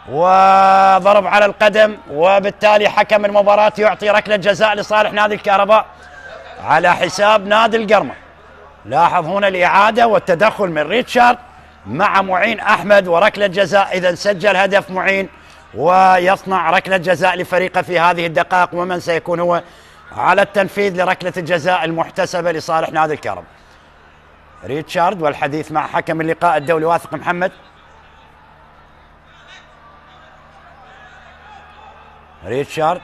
وضرب على القدم، وبالتالي حكم المباراة يعطي ركلة جزاء لصالح نادي الكهرباء على حساب نادي القرمة. لاحظ هنا الإعادة والتدخل من ريتشارد مع معين أحمد وركلة جزاء. إذا سجل هدف معين ويصنع ركلة جزاء لفريقه في هذه الدقائق، ومن سيكون هو على التنفيذ لركلة الجزاء المحتسبة لصالح نادي الكهرباء. ريتشارد والحديث مع حكم اللقاء الدولي واثق محمد. ريتشارد،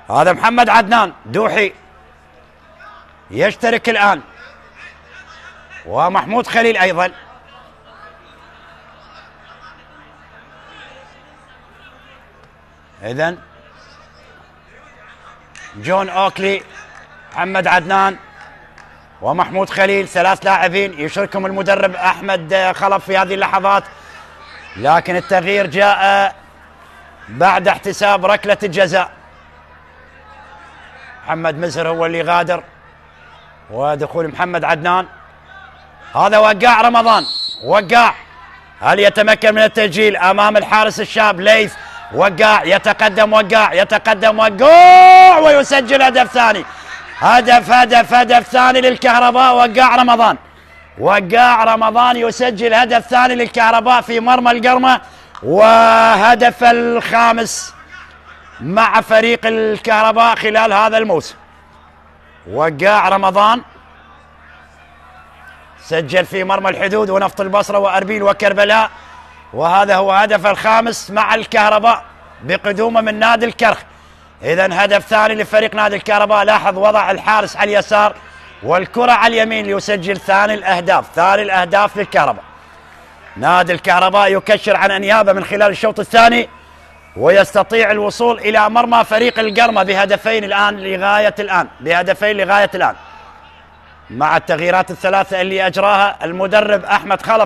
هذا محمد عدنان دوحي يشترك الآن، ومحمود خليل أيضا. إذن جون أوكلي، محمد عدنان ومحمود خليل، ثلاث لاعبين يشاركهم المدرب أحمد خلف في هذه اللحظات، لكن التغيير جاء بعد احتساب ركلة الجزاء. محمد مزهر هو اللي غادر، ودخول محمد عدنان. هذا وقاع رمضان، وقاع، هل يتمكن من التسجيل امام الحارس الشاب ليث؟ وقاع يتقدم، وقاع يتقدم، وقاع ويسجل هدف ثاني. هدف ثاني للكهرباء. وقاع رمضان، وقاع رمضان يسجل هدف ثاني للكهرباء في مرمى القرمة، وهدف الخامس مع فريق الكهرباء خلال هذا الموسم. وقاع رمضان سجل في مرمى الحدود ونفط البصرة وأربيل وكربلاء، وهذا هو هدف الخامس مع الكهرباء بقدومه من نادي الكرخ. إذن هدف ثاني لفريق نادي الكهرباء. لاحظ وضع الحارس على اليسار والكرة على اليمين ليسجل ثاني الأهداف للكهرباء. نادي الكهرباء يكشر عن أنيابه من خلال الشوط الثاني، ويستطيع الوصول إلى مرمى فريق القرمة بهدفين لغاية الآن مع التغييرات الثلاثة اللي أجراها المدرب أحمد خلف.